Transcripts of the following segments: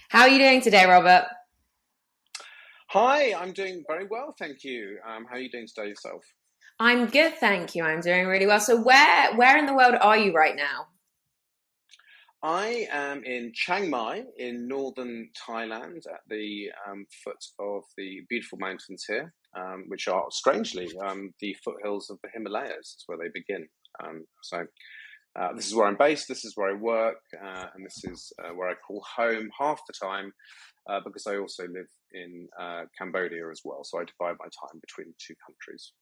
How are you doing today, Robert? Hi, I'm doing very well, thank you. How are you doing today yourself? I'm good, thank you. I'm doing really well. So where in the world are you right now? I am in Chiang Mai in northern Thailand at the foot of the beautiful mountains here, which are strangely the foothills of the Himalayas. Is where they begin. This is where I'm based, this is where I work, and this is where I call home half the time because I also live in Cambodia as well. So I divide my time between the two countries.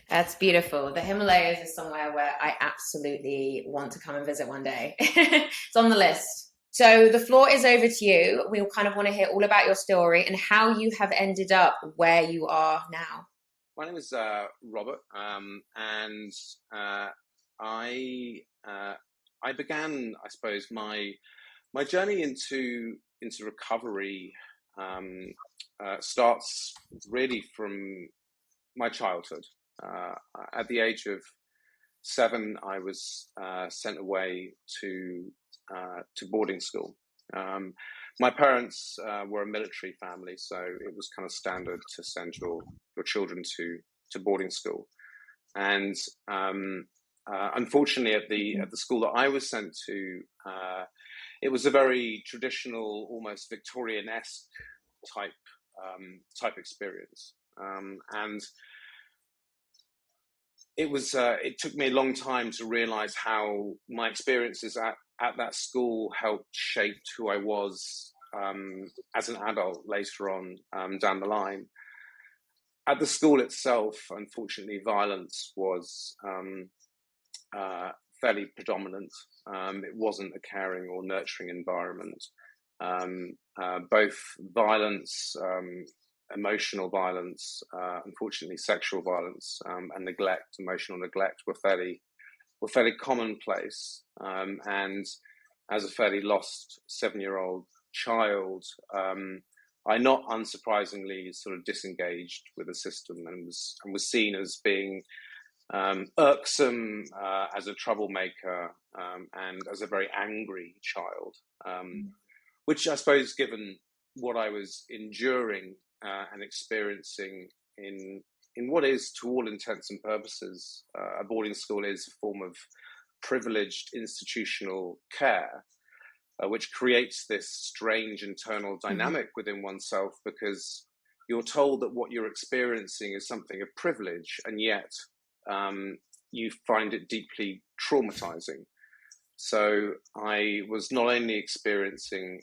That's beautiful. The Himalayas is somewhere where I absolutely want to come and visit one day. It's on the list. So the floor is over to you. We kind of want to hear all about your story and how you have ended up where you are now. My name is Robert, and I uh, I began, I suppose, my journey into recovery starts really from my childhood. Uh, at the age of 7, I was sent away to boarding school. Um, my parents were a military family, so it was kind of standard to send your children to boarding school. And unfortunately, at the school that I was sent to, it was a very traditional, almost Victorian-esque type type experience. And it took me a long time to realize how my experiences at that school helped shape who I was as an adult later on down the line. At the school itself, unfortunately, violence was fairly predominant. It wasn't a caring or nurturing environment. Both violence, emotional violence, unfortunately, sexual violence, and neglect, emotional neglect, were fairly commonplace. And as a fairly lost 7-year-old child, I not unsurprisingly sort of disengaged with the system and was seen as being irksome, as a troublemaker, and as a very angry child, which I suppose, given what I was enduring and experiencing in what is, to all intents and purposes, a boarding school is a form of privileged institutional care, which creates this strange internal Mhm. dynamic within oneself because you're told that what you're experiencing is something of privilege, and yet you find it deeply traumatizing. So I was not only experiencing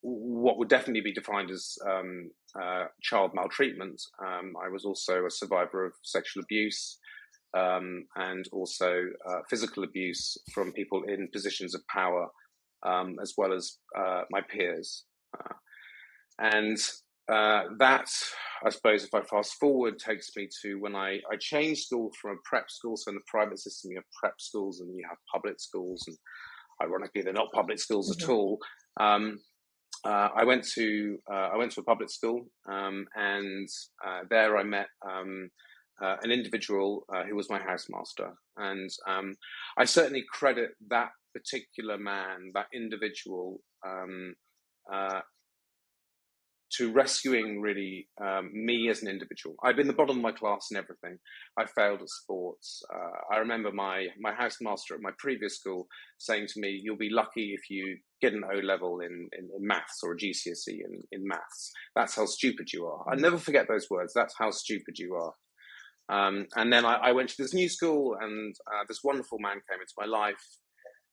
what would definitely be defined as child maltreatment. I was also a survivor of sexual abuse, and also physical abuse from people in positions of power, as well as my peers. And that, I suppose, if I fast forward, takes me to when I changed school from a prep school. So in the private system, you have prep schools and you have public schools, and ironically, they're not public schools at Mhm. all. I went to a public school, and there I met an individual who was my housemaster, and I certainly credit that particular man, that individual, uh, to rescuing really me as an individual. I'd been the bottom of my class and everything. I failed at sports. I remember my housemaster at my previous school saying to me, "You'll be lucky if you get an O level in maths or a GCSE in maths. That's how stupid you are." I'll never forget those words. That's how stupid you are. And then I went to this new school, and this wonderful man came into my life,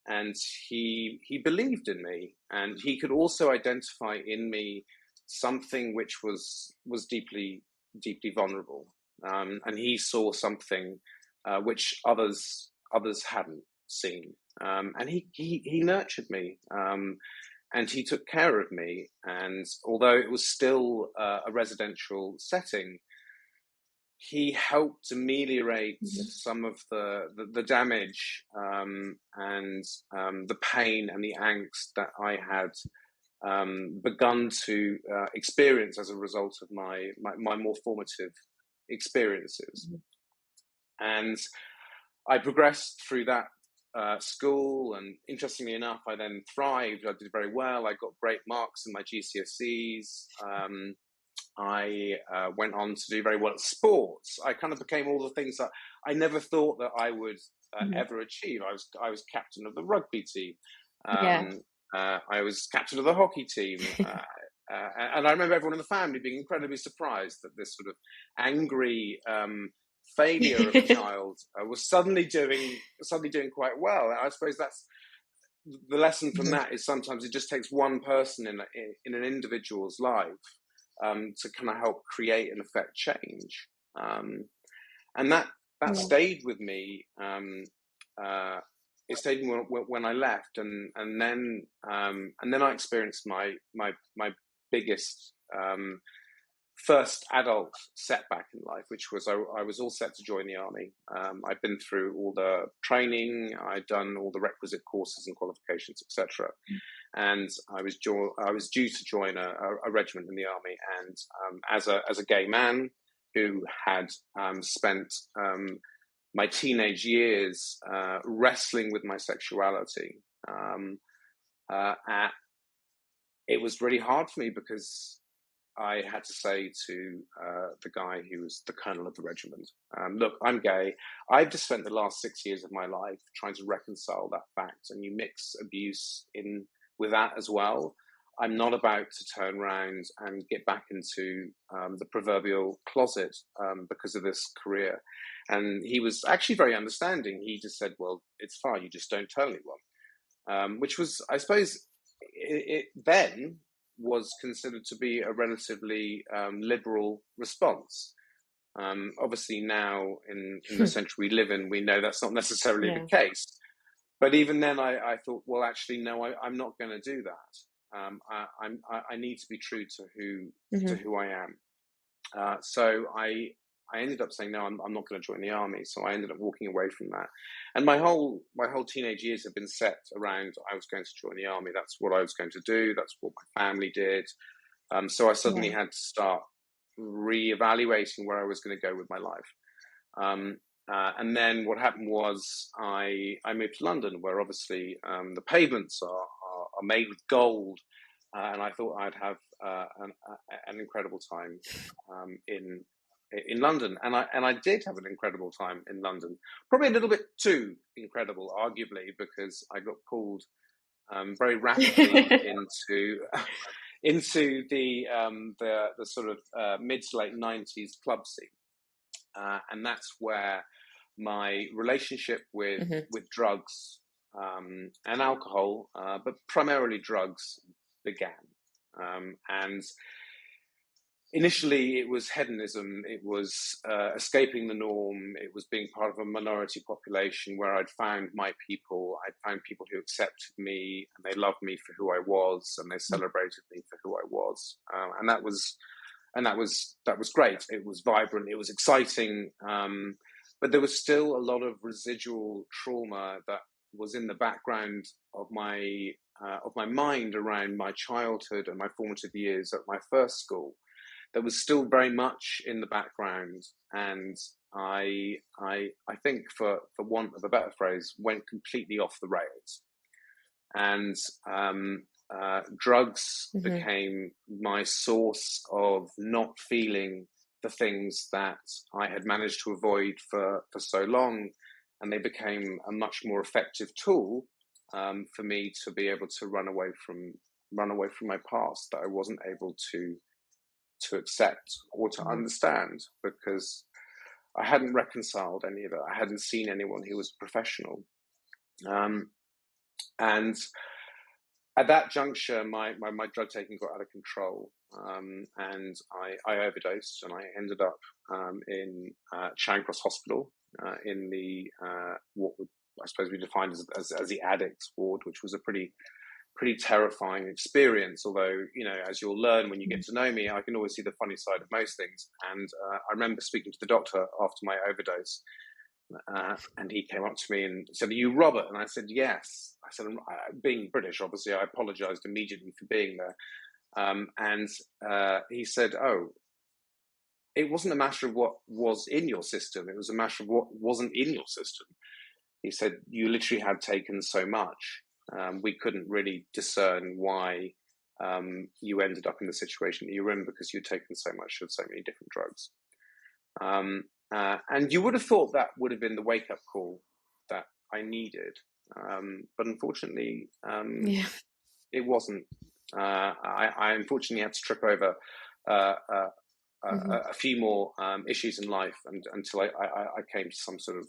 and he believed in me, and he could also identify in me something which was deeply vulnerable, and he saw something which others hadn't seen, and he nurtured me, and he took care of me, and although it was still a residential setting, he helped ameliorate Mhm. some of the damage, and the pain and the angst that I had begun to experience as a result of my more formative experiences. Mhm. And I progressed through that school, and interestingly enough, I then thrived. I did very well. I got great marks in my GCSEs. I went on to do very well at sports. I kind of became all the things that I never thought that I would ever achieve. I was captain of the rugby team. I was captain of the hockey team. And I remember everyone in the family being incredibly surprised that this sort of angry failure of a child was suddenly doing quite well. And I suppose that's the lesson from that, is sometimes it just takes one person in an individual's life to kind of help create and affect change. And that stayed with me. It stayed with me when I left, and then I experienced my biggest first adult setback in life, which was I was all set to join the army. I'd been through all the training, I'd done all the requisite courses and qualifications, etc. And I was due to join a regiment in the army. And as a gay man who had spent my teenage years wrestling with my sexuality, it was really hard for me, because I had to say to the guy who was the colonel of the regiment, look, I'm gay. I've just spent the last 6 years of my life trying to reconcile that fact, and you mix abuse in with that as well. I'm not about to turn around and get back into the proverbial closet because of this career. And he was actually very understanding. He just said, well, it's fine, you just don't tell anyone. Which was, I suppose, it then was considered to be a relatively liberal response. Obviously now in the century we live in, we know that's not necessarily the case. But even then I thought, well, actually, no, I'm not going to do that. I need to be true to who I am. So I ended up saying, no, I'm not going to join the army. So I ended up walking away from that. And my whole teenage years have been set around, I was going to join the army. That's what I was going to do. That's what my family did. So I suddenly had to start reevaluating where I was going to go with my life. And then what happened was I moved to London, where obviously the pavements are made with gold. And I thought I'd have an incredible time in London, and I did have an incredible time in London. Probably a little bit too incredible, arguably, because I got pulled very rapidly into the sort of mid to late 90s club scene, and that's where my relationship with drugs and alcohol, but primarily drugs, began. And initially, it was hedonism. It was escaping the norm. It was being part of a minority population where I'd found my people. I'd found people who accepted me, and they loved me for who I was, and they celebrated me for who I was. And that was great. It was vibrant. It was exciting. But there was still a lot of residual trauma that was in the background of my mind around my childhood and my formative years at my first school. That was still very much in the background, and I think, for want of a better phrase, went completely off the rails. And drugs became my source of not feeling the things that I had managed to avoid for so long, and they became a much more effective tool for me to be able to run away from my past that I wasn't able to accept or to understand, because I hadn't reconciled any of it. I hadn't seen anyone who was professional. And at that juncture, my drug taking got out of control, and I overdosed, and I ended up in Charing Cross Hospital in the what would, I suppose, be defined as the addicts ward, which was a pretty terrifying experience. Although, as you'll learn when you get to know me, I can always see the funny side of most things. And I remember speaking to the doctor after my overdose, and he came up to me and said, "Are you Robert?" And I said, "Yes." I said, being British, obviously, I apologised immediately for being there. And he said, "Oh, it wasn't a matter of what was in your system. It was a matter of what wasn't in your system." he said, you literally had taken so much. We couldn't really discern why you ended up in the situation that you were in, because you'd taken so much of so many different drugs. And you would have thought that would have been the wake-up call that I needed. But unfortunately, it wasn't. I unfortunately had to trip over a few more issues in life until I came to some sort of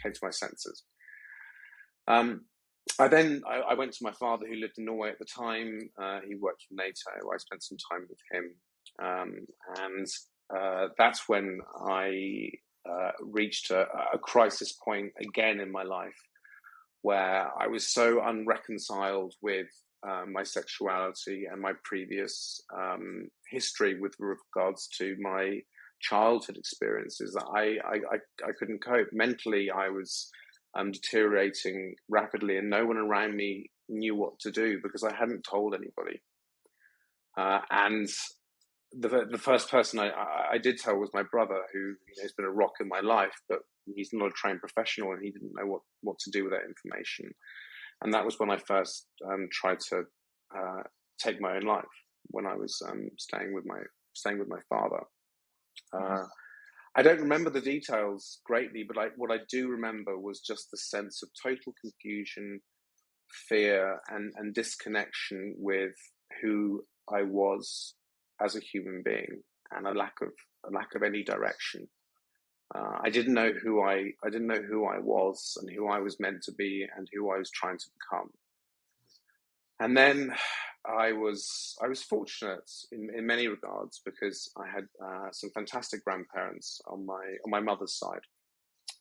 came to my senses. I went to my father, who lived in Norway at the time. He worked for NATO. I spent some time with him, and that's when I reached a crisis point again in my life, where I was so unreconciled with my sexuality and my previous history with regards to my childhood experiences that I couldn't cope. Mentally, I was deteriorating rapidly, and no one around me knew what to do because I hadn't told anybody. And the first person I did tell was my brother, who has been a rock in my life, but he's not a trained professional, and he didn't know what to do with that information. And that was when I first tried to take my own life, when I was staying with my father. I don't remember the details greatly, but what I do remember was just the sense of total confusion, fear, and disconnection with who I was as a human being, and a lack of any direction. I didn't know who I was, and who I was meant to be, and who I was trying to become. And then I was fortunate in many regards, because I had some fantastic grandparents on my mother's side,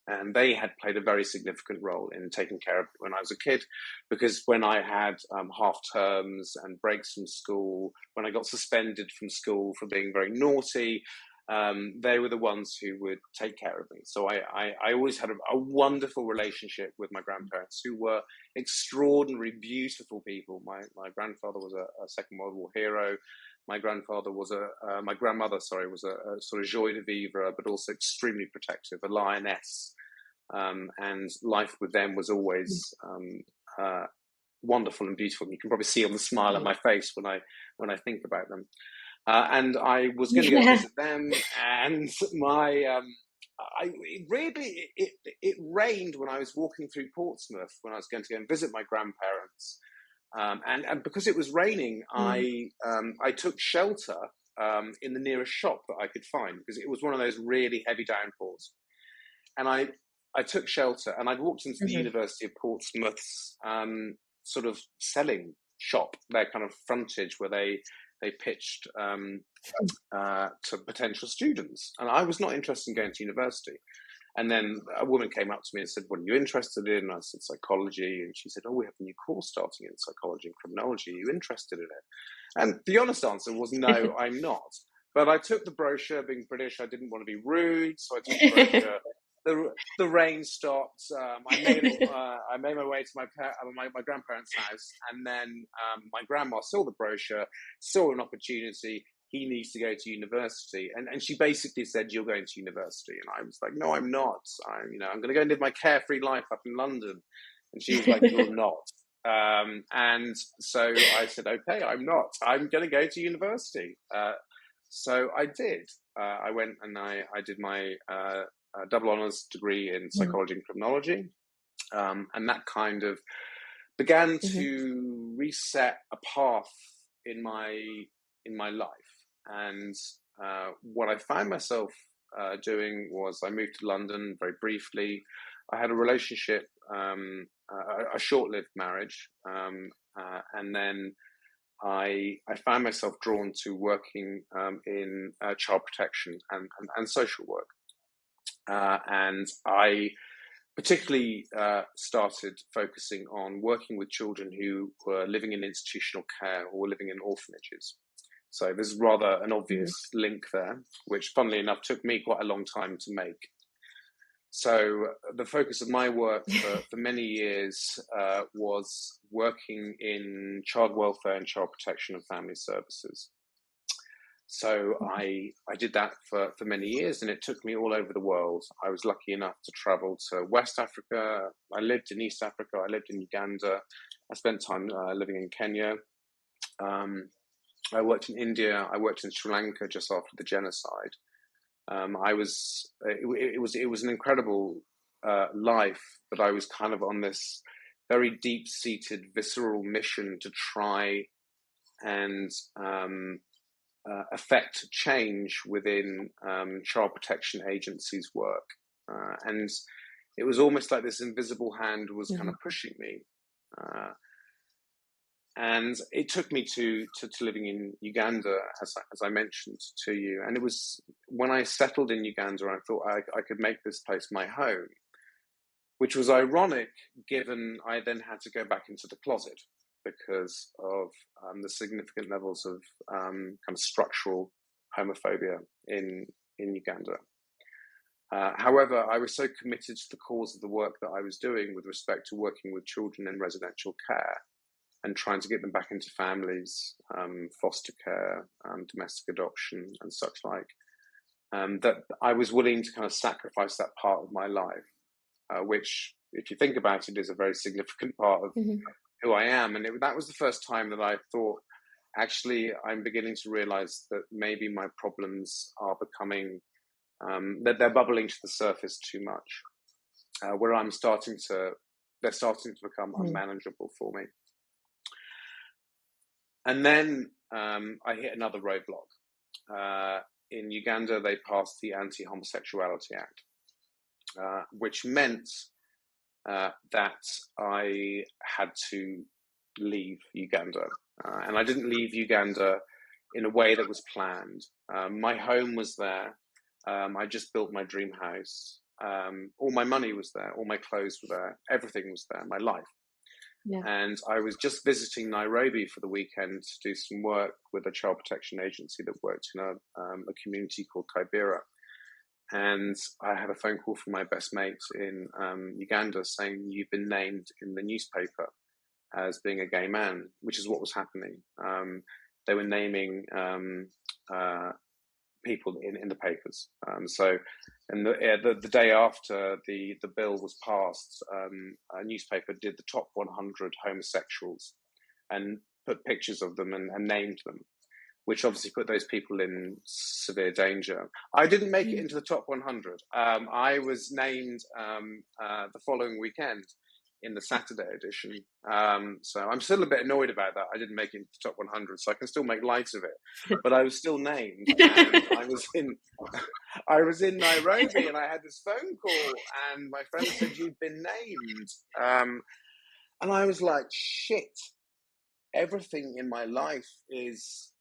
and they had played a very significant role in taking care of me when I was a kid. Because when I had half terms and breaks from school, when I got suspended from school for being very naughty, they were the ones who would take care of me. So I always had a wonderful relationship with my grandparents, who were extraordinary, beautiful people. My grandfather was a Second World War hero. My grandmother was a sort of joie de vivre, but also extremely protective, a lioness. And life with them was always wonderful and beautiful. You can probably see on the smile on my face when I think about them. And I was going to go visit them, and it rained when I was walking through Portsmouth when I was going to go and visit my grandparents. And because it was raining, I took shelter in the nearest shop that I could find, because it was one of those really heavy downpours. And I took shelter, and I'd walked into the University of Portsmouth's sort of selling shop, their kind of frontage, where they pitched to potential students. And I was not interested in going to university. And then a woman came up to me and said, "What are you interested in?" And I said, "Psychology." And she said, "Oh, we have a new course starting in psychology and criminology. Are you interested in it?" And the honest answer was, no, I'm not. But I took the brochure. Being British, I didn't want to be rude, so I took the brochure. The rain stopped. I made my way to my grandparents' house, and then my grandma saw the brochure, saw an opportunity. He needs to go to university, and she basically said, "You're going to university." And I was like, "No, I'm not. I'm going to go and live my carefree life up in London." And she was like, "You're not." And so I said, "Okay, I'm not. I'm going to go to university." So I did. I went and I did my double honours degree in psychology and criminology, and that kind of began to reset a path in my life. And what I found myself doing was, I moved to London very briefly. I had a relationship, a short-lived marriage, and then I found myself drawn to working in child protection and social work. And I particularly started focusing on working with children who were living in institutional care or living in orphanages. So there's rather an obvious link there, which, funnily enough, took me quite a long time to make. So the focus of my work for many years was working in child welfare and child protection and family services. So I did that for many years, and it took me all over the world. I was lucky enough to travel to West Africa. I lived in East Africa. I lived in Uganda. I spent time living in Kenya. I worked in India. I worked in Sri Lanka just after the genocide. It was an incredible life, but I was kind of on this very deep-seated, visceral mission to try and affect change within child protection agencies' work. And it was almost like this invisible hand was kind of pushing me. And it took me to living in Uganda, as I mentioned to you. And it was when I settled in Uganda, I thought I could make this place my home, which was ironic given I then had to go back into the closet because of the significant levels of kind of structural homophobia in Uganda. However, I was so committed to the cause of the work that I was doing with respect to working with children in residential care and trying to get them back into families, foster care, domestic adoption, and such like, that I was willing to kind of sacrifice that part of my life, which, if you think about it, is a very significant part of who I am. And that was the first time that I thought, actually, I'm beginning to realize that maybe my problems are becoming, that they're bubbling to the surface too much, where they're starting to become unmanageable for me. And then I hit another roadblock. In Uganda, they passed the Anti-Homosexuality Act, which meant that I had to leave Uganda. And I didn't leave Uganda in a way that was planned. My home was there. I just built my dream house. All my money was there. All my clothes were there. Everything was there, my life. Yeah. And I was just visiting Nairobi for the weekend to do some work with a child protection agency that worked in a community called Kibera. And I had a phone call from my best mate in Uganda saying, "You've been named in the newspaper as being a gay man," which is what was happening. They were naming people in the papers. And the day after the bill was passed, a newspaper did the top 100 homosexuals and put pictures of them and named them, which obviously put those people in severe danger. I didn't make it into the top 100. I was named the following weekend in the Saturday edition. So I'm still a bit annoyed about that. I didn't make it into the top 100, so I can still make light of it. But I was still named, and I was in Nairobi, and I had this phone call, and my friend said, "You've been named," and I was like, "Shit! Everything in my life is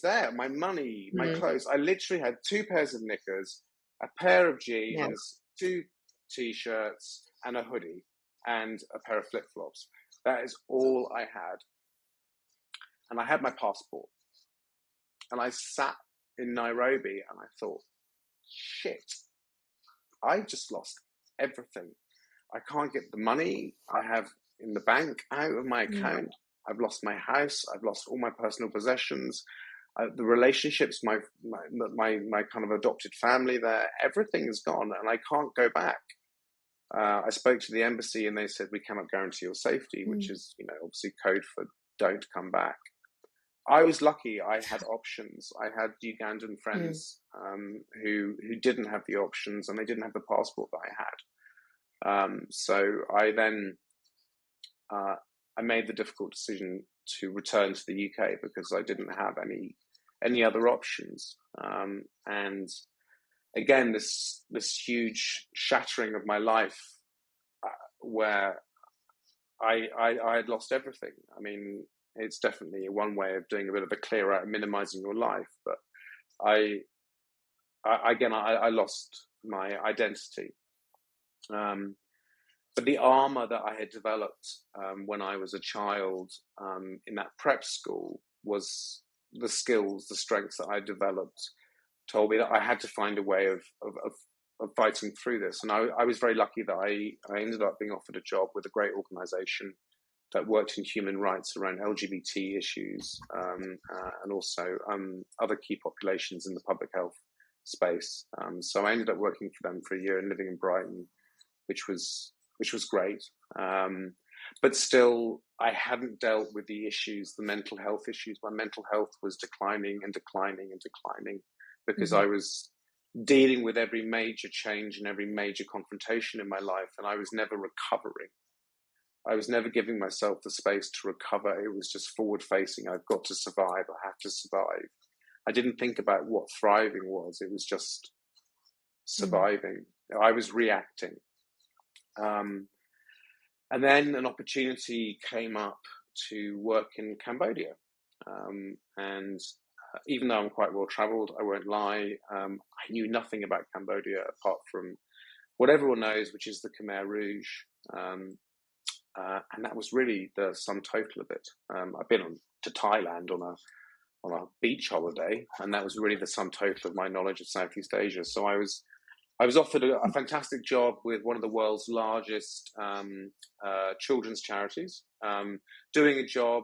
there. My money, my clothes. I literally had 2 pairs of knickers, a pair of jeans, 2 t-shirts, and a hoodie, and a pair of flip-flops. That is all I had. And I had my passport. And I sat in Nairobi and I thought, shit, I just lost everything. I can't get the money I have in the bank out of my account. I've lost my house. I've lost all my personal possessions. The relationships, my kind of adopted family there, everything is gone and I can't go back. I spoke to the embassy and they said, we cannot guarantee your safety, which is, obviously code for don't come back. I was lucky. I had options. I had Ugandan friends who didn't have the options and they didn't have the passport that I had. So I then I made the difficult decision to return to the UK because I didn't have any other options. And again, this huge shattering of my life, where I had lost everything. I mean, it's definitely one way of doing a bit of a clear out, minimizing your life. But I lost my identity. But the armor that I had developed when I was a child in that prep school was the skills, the strengths that I developed told me that I had to find a way of fighting through this. And I was very lucky that I ended up being offered a job with a great organization that worked in human rights around LGBT issues, and also other key populations in the public health space. So I ended up working for them for a year and living in Brighton, which was great. But still, I hadn't dealt with the issues, the mental health issues. My mental health was declining and declining and declining because I was dealing with every major change and every major confrontation in my life, and I was never recovering. I was never giving myself the space to recover. It was just forward facing. I've got to survive. I have to survive. I didn't think about what thriving was. It was just surviving. I was reacting. And then an opportunity came up to work in Cambodia. And even though I'm quite well traveled, I won't lie, I knew nothing about Cambodia apart from what everyone knows, which is the Khmer Rouge. And that was really the sum total of it. I've been to Thailand on a beach holiday, and that was really the sum total of my knowledge of Southeast Asia. So I was offered a fantastic job with one of the world's largest children's charities, doing a job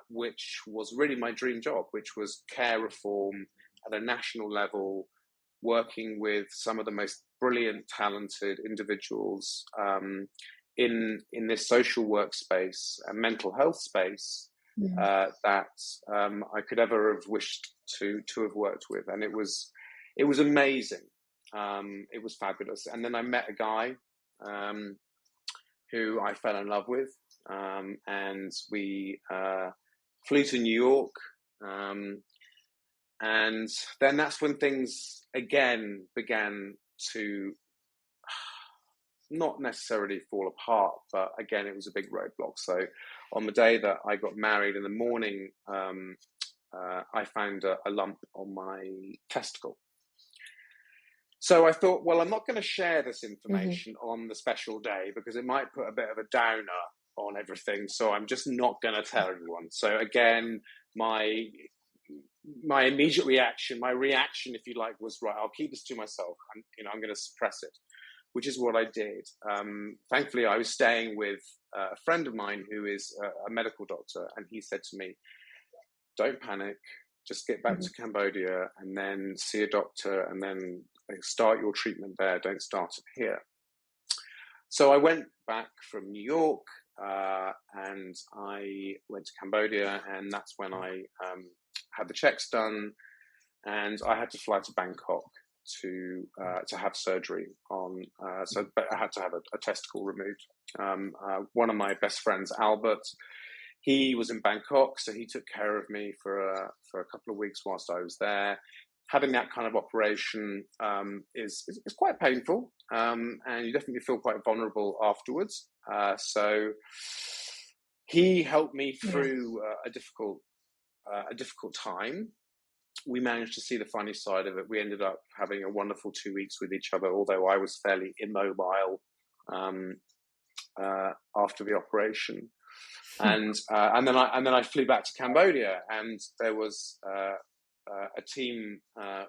which was really my dream job, which was care reform at a national level, working with some of the most brilliant, talented individuals in this social workspace and mental health space that I could ever have wished to have worked with, and it was amazing. It was fabulous. And then I met a guy who I fell in love with, and we flew to New York, and then that's when things again began to not necessarily fall apart, but again it was a big roadblock. So on the day that I got married in the morning, I found a lump on my testicle. So I thought, well, I'm not going to share this information on the special day because it might put a bit of a downer on everything. So I'm just not going to tell everyone. So again, my immediate reaction, if you like, was right. I'll keep this to myself. I'm going to suppress it, which is what I did. Thankfully, I was staying with a friend of mine who is a medical doctor, and he said to me, "Don't panic. Just get back to Cambodia and then see a doctor and then start your treatment there. Don't start it here." So I went back from New York and I went to Cambodia, and that's when I had the checks done, and I had to fly to Bangkok to have surgery on. So I had to have a testicle removed. One of my best friends, Albert, he was in Bangkok, so he took care of me for a couple of weeks whilst I was there. Having that kind of operation is quite painful, and you definitely feel quite vulnerable afterwards. So he helped me through a difficult time. We managed to see the funny side of it. We ended up having a wonderful 2 weeks with each other, although I was fairly immobile after the operation. And then I flew back to Cambodia, and there was a team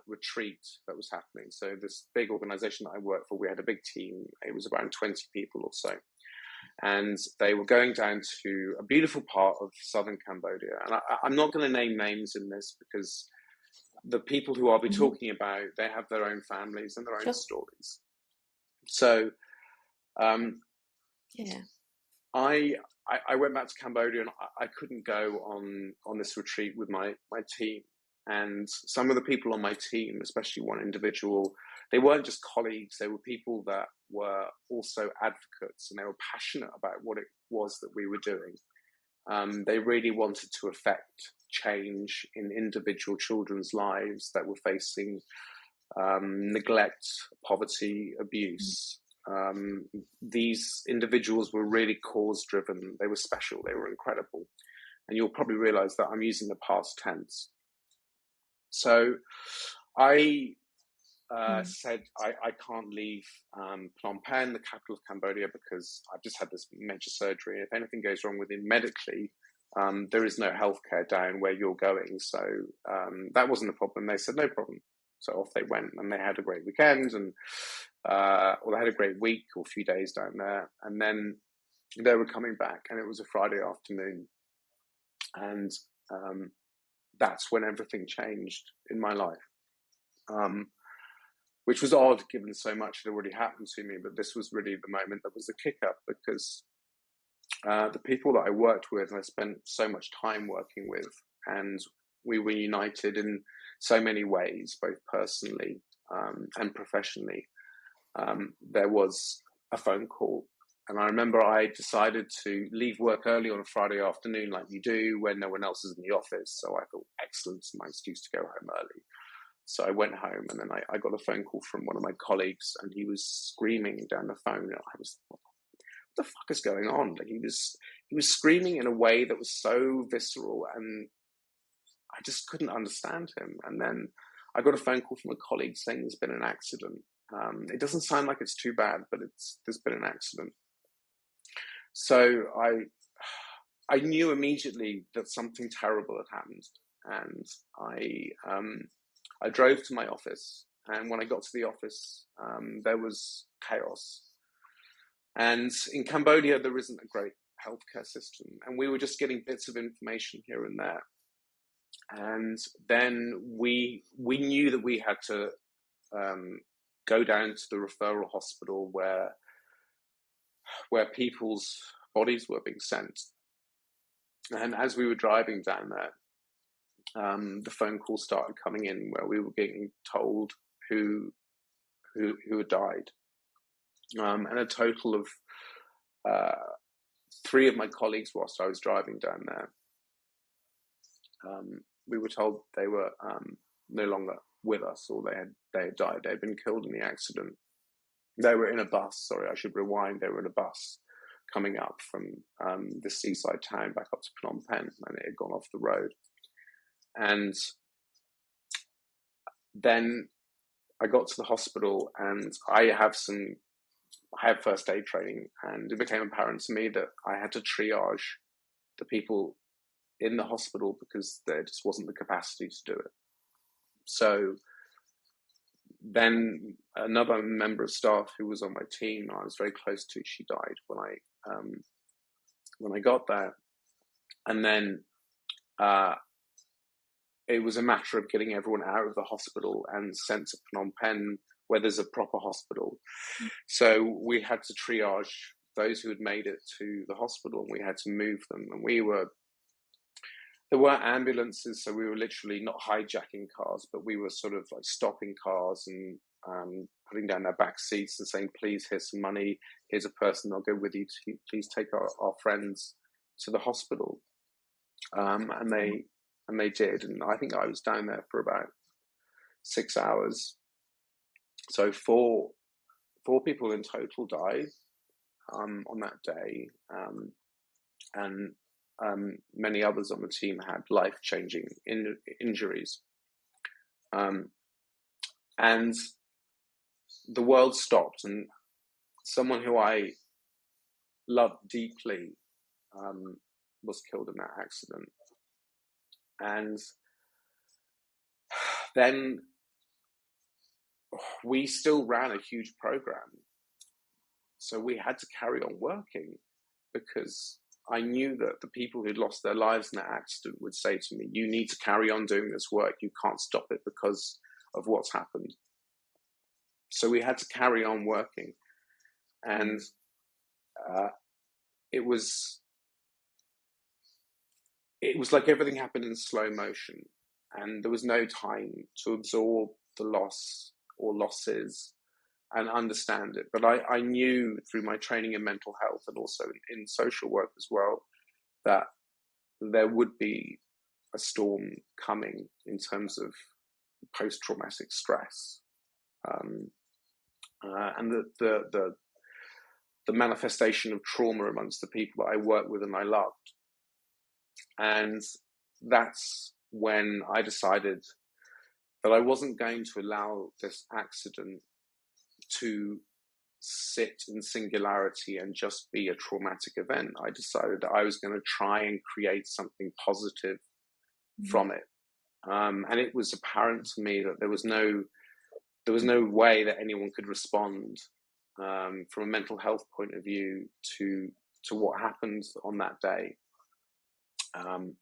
retreat that was happening. So this big organization that I worked for, we had a big team. It was around 20 people or so, and they were going down to a beautiful part of southern Cambodia. And I'm not going to name names in this because the people who I'll be talking about, they have their own families and their own stories. So I went back to Cambodia, and I couldn't go on this retreat with my team. And some of the people on my team, especially one individual, they weren't just colleagues, they were people that were also advocates, and they were passionate about what it was that we were doing. They really wanted to affect change in individual children's lives that were facing neglect, poverty, abuse. These individuals were really cause-driven. They were special. They were incredible. And you'll probably realize that I'm using the past tense. So I said, I can't leave Phnom Penh, the capital of Cambodia, because I've just had this major surgery. If anything goes wrong with it medically, there is no healthcare down where you're going. So that wasn't a problem. They said, no problem. So off they went, and they had a great weekend, and they had a great week or a few days down there. And then they were coming back, and it was a Friday afternoon, and that's when everything changed in my life, which was odd given so much had already happened to me. But this was really the moment that was the kick up, because the people that I worked with, and I spent so much time working with, and we were united in so many ways, both personally and professionally. There was a phone call, and I remember I decided to leave work early on a Friday afternoon, like you do when no one else is in the office. So I thought, excellent, it's my excuse to go home early. So I went home, and then I got a phone call from one of my colleagues, and he was screaming down the phone. And I was, what the fuck is going on? Like, he was screaming in a way that was so visceral, and I just couldn't understand him. And then I got a phone call from a colleague saying there's been an accident. It doesn't sound like it's too bad, but there's been an accident. So I knew immediately that something terrible had happened, and I drove to my office. And when I got to the office, there was chaos. And in Cambodia, there isn't a great healthcare system, and we were just getting bits of information here and there. And then we knew that we had to go down to the referral hospital where people's bodies were being sent. And as we were driving down there, the phone calls started coming in where we were getting told who had died. And a total of 3 of my colleagues, whilst I was driving down there, we were told they were no longer with us, or they had died. They had been killed in the accident. They were in a bus. Sorry, I should rewind. They were in a bus coming up from the seaside town back up to Phnom Penh, and it had gone off the road. And then I got to the hospital, and I have first aid training, and it became apparent to me that I had to triage the people in the hospital because there just wasn't the capacity to do it. So then another member of staff who was on my team, I was very close to, she died when I got there. And then it was a matter of getting everyone out of the hospital and sent to Phnom Penh, where there's a proper hospital. So we had to triage those who had made it to the hospital, and we had to move them. And there were ambulances, so we were literally not hijacking cars, but we were sort of like stopping cars and putting down their back seats and saying, please, here's some money, here's a person, I'll go with you to please take our friends to the hospital. And they did, and I think I was down there for about 6 hours. So four people in total died on that day, and many others on the team had life-changing injuries. And the world stopped, and someone who I loved deeply was killed in that accident. And then we still ran a huge program. So we had to carry on working, because I knew that the people who'd lost their lives in that accident would say to me, you need to carry on doing this work. You can't stop it because of what's happened. So we had to carry on working. And it was like everything happened in slow motion, and there was no time to absorb the loss or losses and understand it. But I knew through my training in mental health, and also in social work as well, that there would be a storm coming in terms of post-traumatic stress, and the manifestation of trauma amongst the people that I worked with and I loved. And that's when I decided that I wasn't going to allow this accident to sit in singularity and just be a traumatic event. I decided that I was going to try and create something positive from it. And it was apparent to me that there was no way that anyone could respond from a mental health point of view to to what happened on that day. And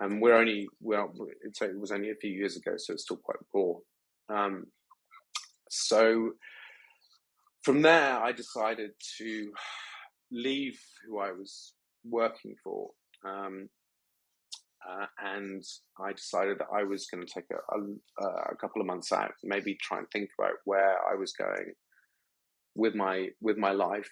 it was only a few years ago, so it's still quite raw. So from there, I decided to leave who I was working for. And I decided that I was going to take a couple of months out, maybe try and think about where I was going with my life.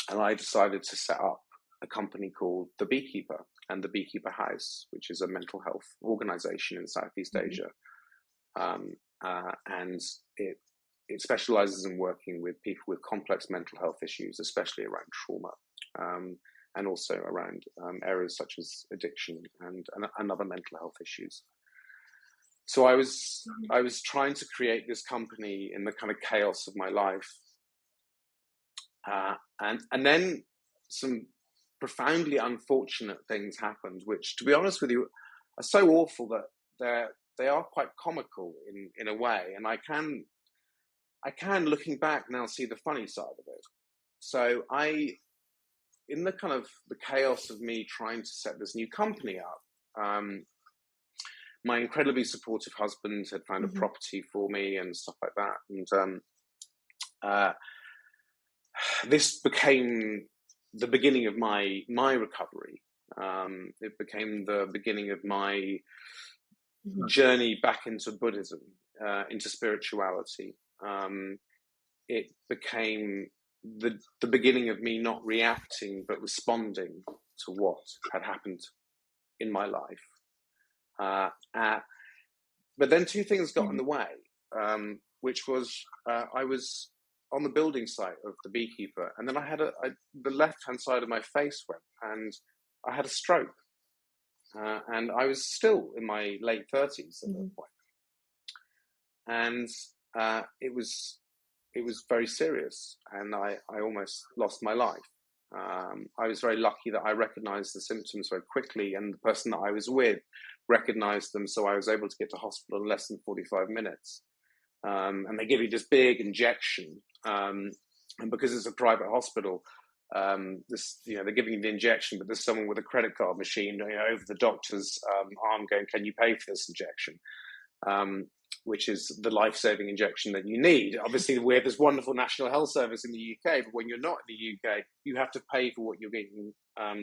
And I decided to set up a company called the Beekeeper and the Beekeeper House, which is a mental health organization in Southeast Asia. And it specializes in working with people with complex mental health issues, especially around trauma. And also around areas such as addiction and other mental health issues. So I was trying to create this company in the kind of chaos of my life, and then some profoundly unfortunate things happened, which, to be honest with you, are so awful that they are quite comical in a way, and I can looking back now see the funny side of it. So in the kind of the chaos of me trying to set this new company up, my incredibly supportive husband had found a property for me and stuff like that. And this became the beginning of my recovery. It became the beginning of my journey back into Buddhism, into spirituality. It became the beginning of me not reacting but responding to what had happened in my life. But then two things got in the way, which was I was on the building site of the Beekeeper, and then I had the left-hand side of my face went, and I had a stroke. And I was still in my late 30s at that point. And it was very serious, and I almost lost my life. I was very lucky that I recognized the symptoms very quickly, and the person that I was with recognized them, so I was able to get to hospital in less than 45 minutes. And they give you this big injection, and because it's a private hospital, they're giving you the injection, but there's someone with a credit card machine over the doctor's arm going, "Can you pay for this injection?" Which is the life-saving injection that you need. Obviously, we have this wonderful National Health Service in the UK, but when you're not in the UK, you have to pay for what you're getting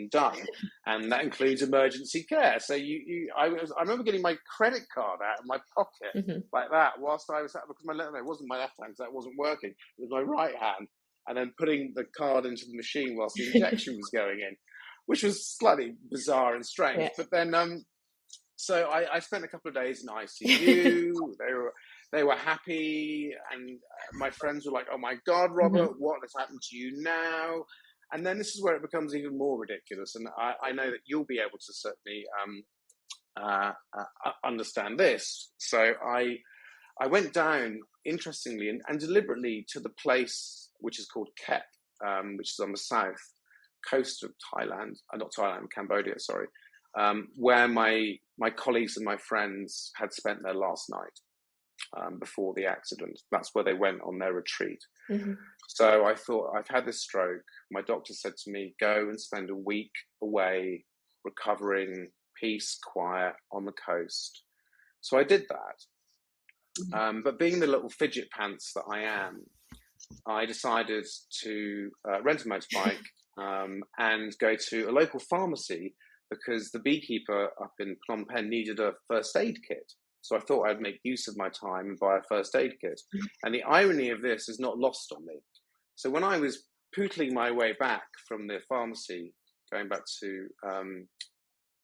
done, and that includes emergency care. So I remember getting my credit card out of my pocket like that whilst I was because it wasn't my left hand, because that wasn't working. It was my right hand, and then putting the card into the machine whilst the injection was going in, which was slightly bizarre and strange. Yeah. But then. So I spent a couple of days in ICU. They were happy, and my friends were like, "Oh my God, Robert, what has happened to you now?" And then this is where it becomes even more ridiculous. And I know that you'll be able to certainly understand this. So I went down, interestingly and deliberately, to the place which is called Kep, which is on the south coast of Thailand, not Thailand, Cambodia, sorry. Where my colleagues and my friends had spent their last night before the accident. That's where they went on their retreat. So I thought, I've had this stroke. My doctor said to me, go and spend a week away, recovering, peace, quiet, on the coast. So I did that. But being the little fidget pants that I am, I decided to rent a motorbike and go to a local pharmacy, because the Beekeeper up in Phnom Penh needed a first aid kit. So I thought I'd make use of my time and buy a first aid kit. And the irony of this is not lost on me. So when I was pootling my way back from the pharmacy, going back to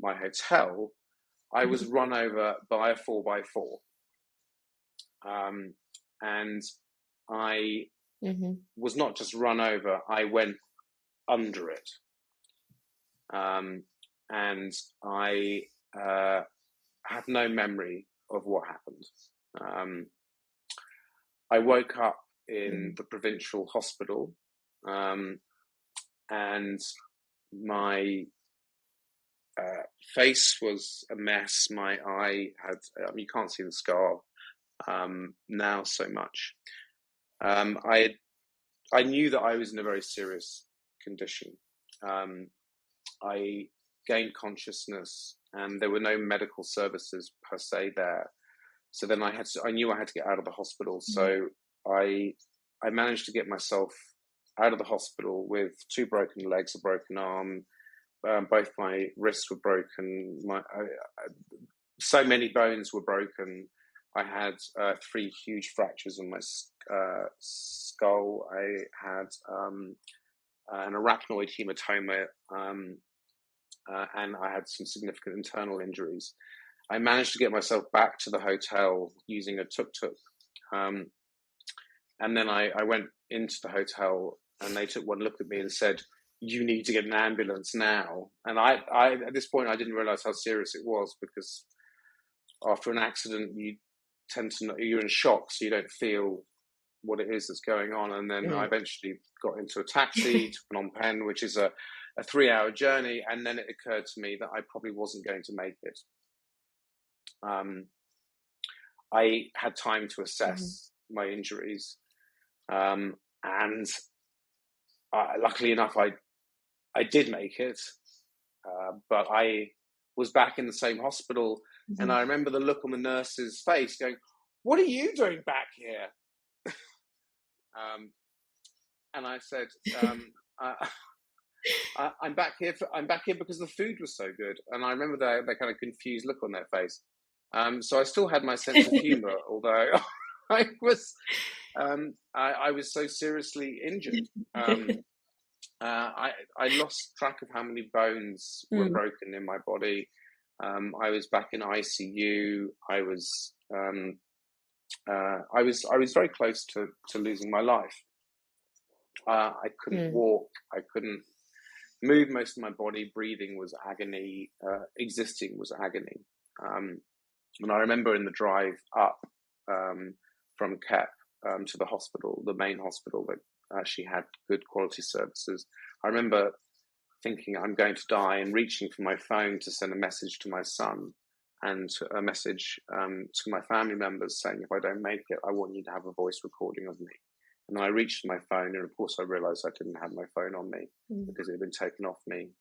my hotel, I was run over by a 4x4. And I was not just run over, I went under it. And I have no memory of what happened. I woke up in the provincial hospital, and my face was a mess. My eye had, you can't see the scar now so much. I knew that I was in a very serious condition. I gained consciousness, and there were no medical services per se there. So then I knew I had to get out of the hospital. So I managed to get myself out of the hospital with 2 broken legs, a broken arm. Both my wrists were broken. So many bones were broken. I had 3 huge fractures in my skull. I had an arachnoid hematoma, and I had some significant internal injuries. I managed to get myself back to the hotel using a tuk-tuk. And then I went into the hotel, and they took one look at me and said, "You need to get an ambulance now." And I at this point, I didn't realize how serious it was, because after an accident, you tend to you're in shock, so you don't feel what it is that's going on. And then I eventually got into a taxi to Phnom Penh, which is a 3-hour journey. And then it occurred to me that I probably wasn't going to make it. I had time to assess my injuries. And luckily enough, I did make it. But I was back in the same hospital. And I remember the look on the nurse's face going, "What are you doing back here?" And I said, I'm back here. I'm back here because the food was so good. And I remember that kind of confused look on their face. So I still had my sense of humor, although I was so seriously injured. I lost track of how many bones were broken in my body. I was back in ICU. I was very close to losing my life. I couldn't walk. I couldn't move most of my body. Breathing was agony. Existing was agony. And I remember in the drive up from Kep to the hospital, the main hospital that actually had good quality services, I remember thinking I'm going to die, and reaching for my phone to send a message to my son and a message to my family members saying, "If I don't make it, I want you to have a voice recording of me." And I reached for my phone, and of course I realized I didn't have my phone on me because it had been taken off me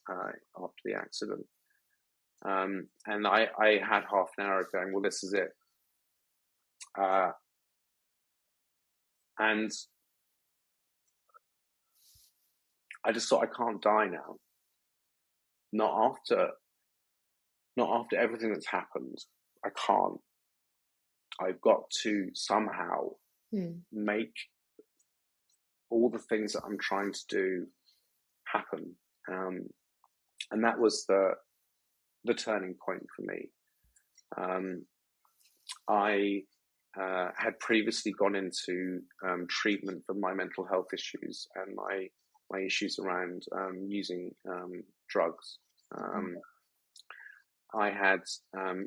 after the accident. And I had half an hour of going, well, this is it. And I just thought, I can't die now. Not after everything that's happened. I can't. I've got to somehow make all the things that I'm trying to do happen. And that was the turning point for me. I had previously gone into treatment for my mental health issues and my issues around using drugs. I had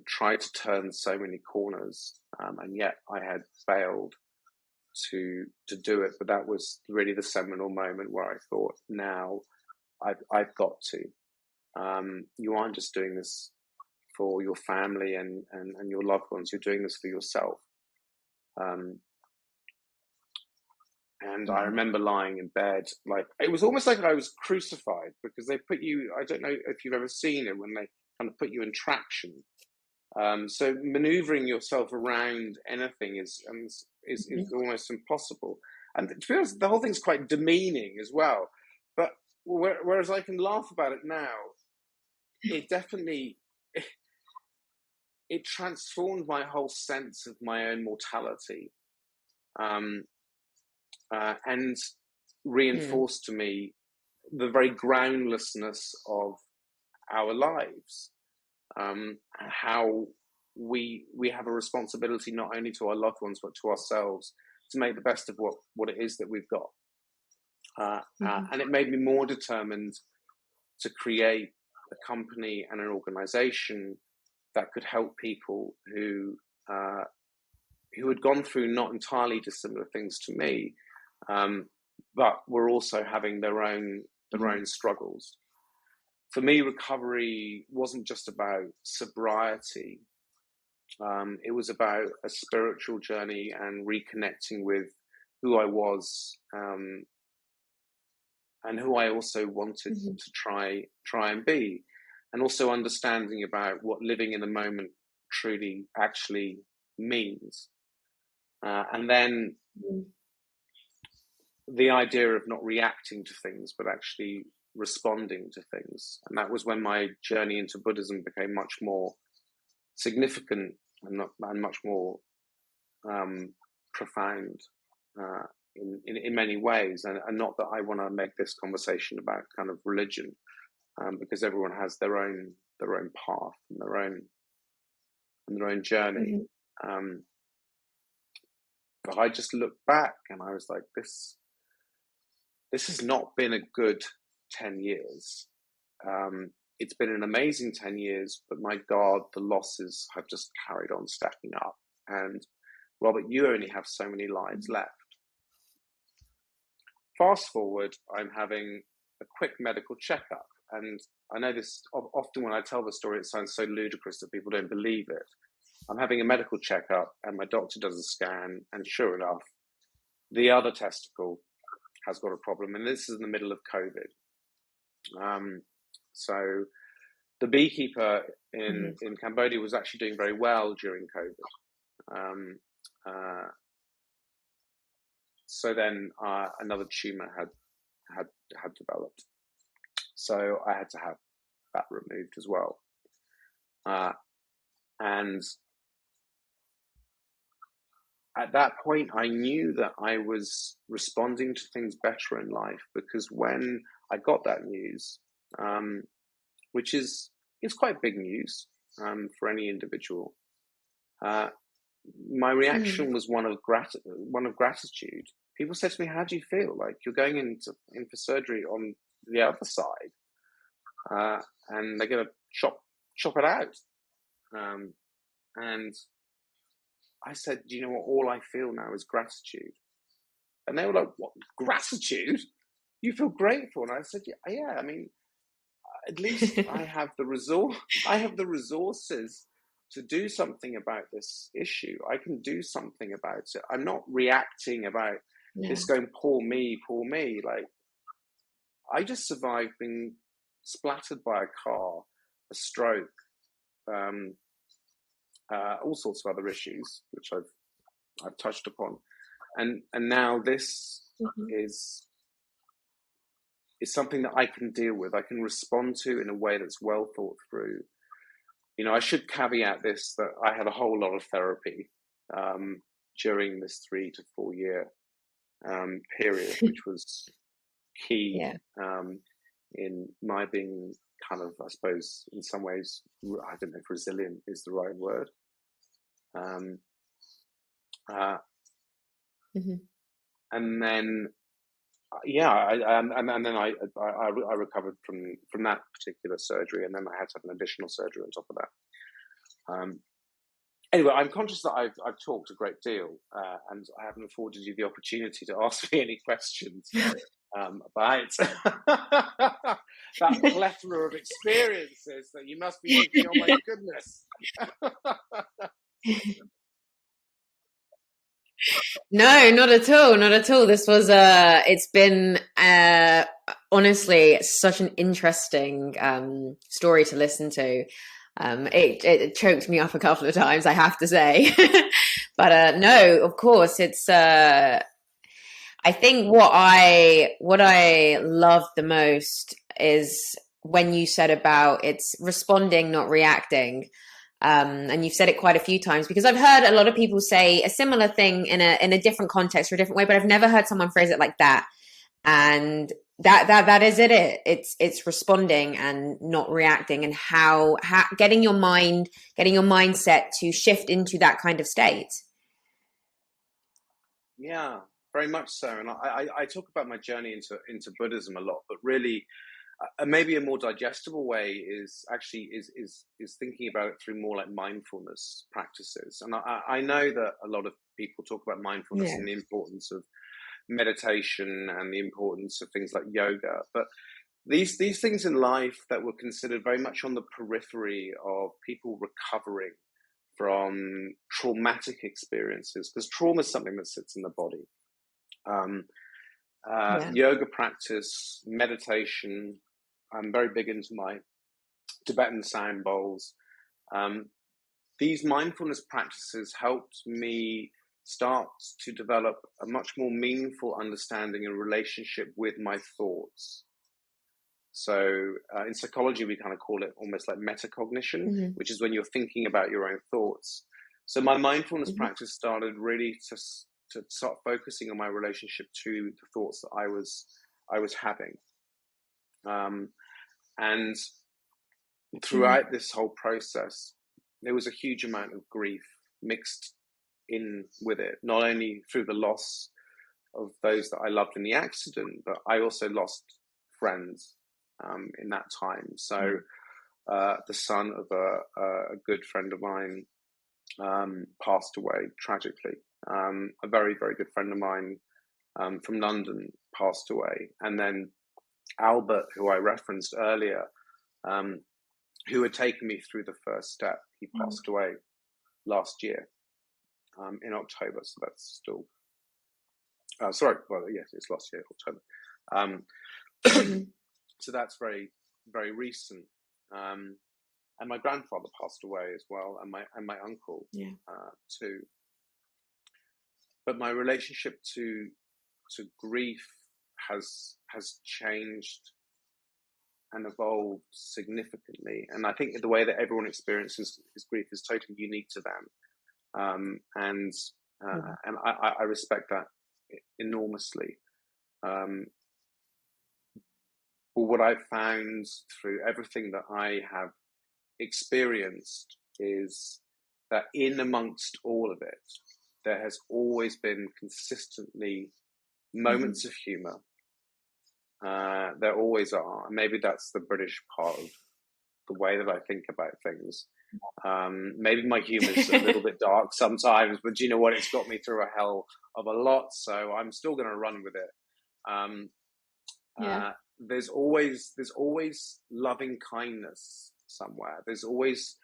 tried to turn so many corners, and yet I had failed to do it. But that was really the seminal moment where I thought, now I've got to. You aren't just doing this for your family and your loved ones. You're doing this for yourself. And I remember lying in bed, like it was almost like I was crucified, because they put you, I don't know if you've ever seen it, when they kind of put you in traction. So maneuvering yourself around anything is almost impossible. And to be honest, the whole thing's quite demeaning as well. But whereas I can laugh about it now, it definitely it transformed my whole sense of my own mortality, and reinforced to me the very groundlessness of our lives. How we have a responsibility not only to our loved ones but to ourselves to make the best of what it is that we've got. And it made me more determined to create a company and an organization that could help people who had gone through not entirely dissimilar things to me, but were also having their own struggles. For me, recovery wasn't just about sobriety. It was about a spiritual journey and reconnecting with who I was and who I also wanted to try and be, and also understanding about what living in the moment truly actually means. And then the idea of not reacting to things, but actually responding to things. And that was when my journey into Buddhism became much more significant and much more profound in many ways. And not that I want to make this conversation about kind of religion, because everyone has their own path and their own journey. But I just looked back and I was like, this has not been a good 10 years. It's been an amazing 10 years, but my God, the losses have just carried on stacking up. And Robert, you only have so many lives left. Fast forward, I'm having a quick medical checkup. And I know this, often when I tell the story, it sounds so ludicrous that people don't believe it. I'm having a medical checkup and my doctor does a scan, and sure enough, the other testicle has got a problem. And this is in the middle of COVID. So the Beekeeper in Cambodia was actually doing very well during COVID. So then another tumor had developed. So I had to have that removed as well. And at that point, I knew that I was responding to things better in life, because when I got that news, which is quite big news for any individual, my reaction was one of gratitude. People said to me, "How do you feel? Like you're going in for surgery on the other side, and they're going to chop it out." And I said, "Do you know what? All I feel now is gratitude." And they were like, "What? Gratitude? You feel grateful?" And I said, "Yeah. I mean, at least I have the resources to do something about this issue. I can do something about it. I'm not reacting about this going, poor me. Like, I just survived being splattered by a car, a stroke, all sorts of other issues, which I've touched upon. And now this is something that I can deal with. I can respond to in a way that's well thought through. You know, I should caveat this, that I had a whole lot of therapy during this 3 to 4 year period, which was key in my being kind of, I suppose, in some ways, I don't know if resilient is the right word. And then, and then I recovered from that particular surgery, and then I had to have an additional surgery on top of that. Anyway, I'm conscious that I've talked a great deal, and I haven't afforded you the opportunity to ask me any questions about that plethora of experiences that you must be thinking, "Oh my goodness." No, not at all. Not at all. This was it's been honestly such an interesting story to listen to. It choked me up a couple of times, I have to say. But no, of course, it's I think what I loved the most is when you said about it's responding, not reacting. And you've said it quite a few times, because I've heard a lot of people say a similar thing in a different context or a different way, but I've never heard someone phrase it like that. And that is it. It's responding and not reacting, and how getting your mindset to shift into that kind of state. Yeah, very much so. And I talk about my journey into Buddhism a lot, but really, maybe a more digestible way is actually is thinking about it through more like mindfulness practices. And I know that a lot of people talk about mindfulness and the importance of meditation and the importance of things like yoga, but these things in life that were considered very much on the periphery of people recovering from traumatic experiences, because trauma is something that sits in the body. Yeah. yoga practice, meditation. I'm very big into my Tibetan sound bowls. These mindfulness practices helped me start to develop a much more meaningful understanding and relationship with my thoughts. So in psychology, we kind of call it almost like metacognition, which is when you're thinking about your own thoughts. So my mindfulness practice started really to start focusing on my relationship to the thoughts that I was having. And throughout this whole process, there was a huge amount of grief mixed in with it, not only through the loss of those that I loved in the accident, but I also lost friends in that time. So the son of a good friend of mine passed away tragically. A very, very good friend of mine from London passed away. And then Albert, who I referenced earlier, who had taken me through the first step, he passed away last year in October. So that's still, it's last year, October. So that's very, very recent. And my grandfather passed away as well, and my uncle too. But my relationship to grief has changed and evolved significantly. And I think the way that everyone experiences grief is totally unique to them. And I respect that enormously. But what I've found through everything that I have experienced is that in amongst all of it, there has always been consistently moments of humor. There always are. And maybe that's the British part of the way that I think about things. Maybe my humor is a little bit dark sometimes, but do you know what? It's got me through a hell of a lot, so I'm still going to run with it. There's always loving kindness somewhere. There's always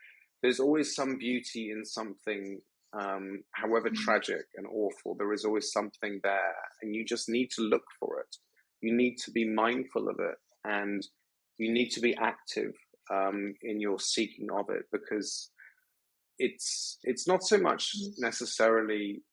some beauty in something, however tragic and awful. There is always something there, and you just need to look for it. You need to be mindful of it, and you need to be active in your seeking of it, because it's not so much necessarily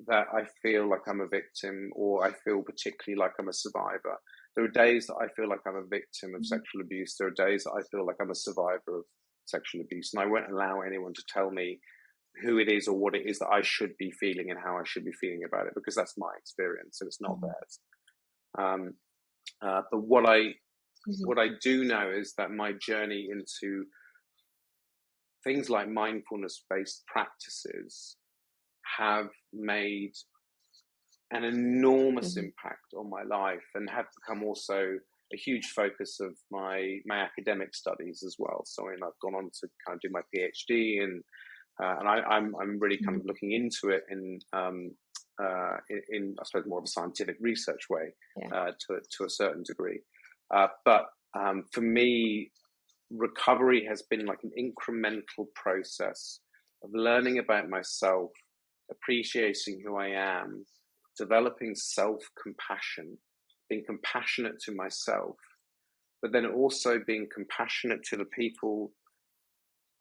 that I feel like I'm a victim, or I feel particularly like I'm a survivor. There are days that I feel like I'm a victim of sexual abuse. There are days that I feel like I'm a survivor of sexual abuse, and I won't allow anyone to tell me who it is or what it is that I should be feeling and how I should be feeling about it, because that's my experience and it's not theirs. But what I do know is that my journey into things like mindfulness-based practices have made an enormous impact on my life, and have become also a huge focus of my academic studies as well. So I've gone on to kind of do my PhD, and I'm really kind of looking into it in I suppose more of a scientific research way, to a certain degree. But for me, recovery has been like an incremental process of learning about myself, appreciating who I am, developing self-compassion, being compassionate to myself, but then also being compassionate to the people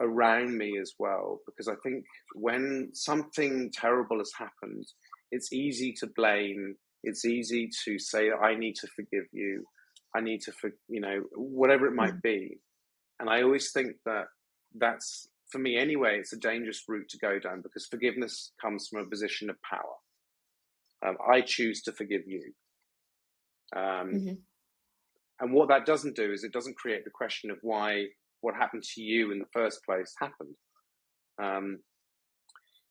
around me as well. Because I think when something terrible has happened, it's easy to blame. It's easy to say, I need to forgive you. I need to, whatever it might be. And I always think that that's, for me anyway, it's a dangerous route to go down, because forgiveness comes from a position of power. I choose to forgive you. And what that doesn't do is it doesn't create the question of why what happened to you in the first place happened.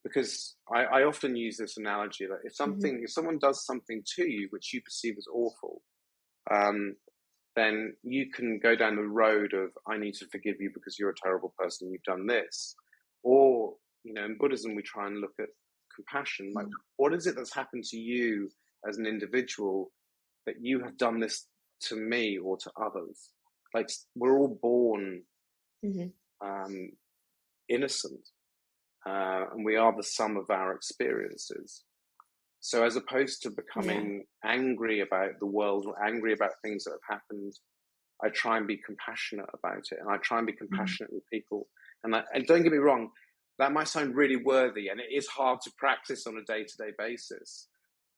Because I often use this analogy that if someone does something to you which you perceive as awful, then you can go down the road of, I need to forgive you because you're a terrible person, you've done this. Or, in Buddhism, we try and look at compassion. Like, what is it that's happened to you as an individual that you have done this to me or to others? Like, we're all born innocent, and we are the sum of our experiences. So as opposed to becoming angry about the world or angry about things that have happened, I try and be compassionate about it, and I try and be compassionate with people. And don't get me wrong, that might sound really worthy, and it is hard to practice on a day-to-day basis.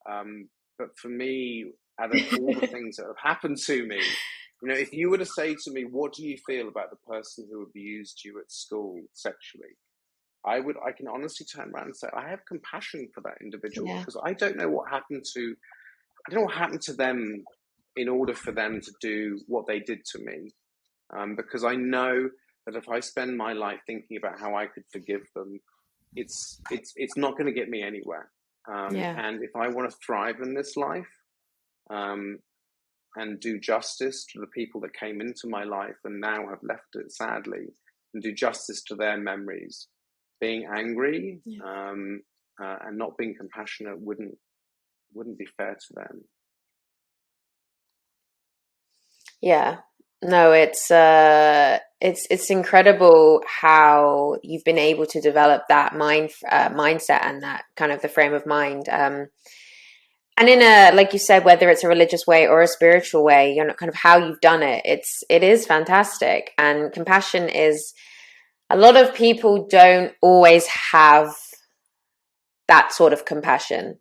But for me, out of all the things that have happened to me, if you were to say to me, what do you feel about the person who abused you at school sexually? I can honestly turn around and say, I have compassion for that individual, because I don't know what happened to them in order for them to do what they did to me. Because I know that if I spend my life thinking about how I could forgive them, it's not going to get me anywhere. And if I want to thrive in this life, and do justice to the people that came into my life and now have left it, sadly, and do justice to their memories, being angry and not being compassionate wouldn't be fair to them. Yeah. No, it's incredible how you've been able to develop that mindset and that kind of the frame of mind. And in a, like you said, whether it's a religious way or a spiritual way, kind of how you've done it, it is fantastic. And compassion is, a lot of people don't always have that sort of compassion.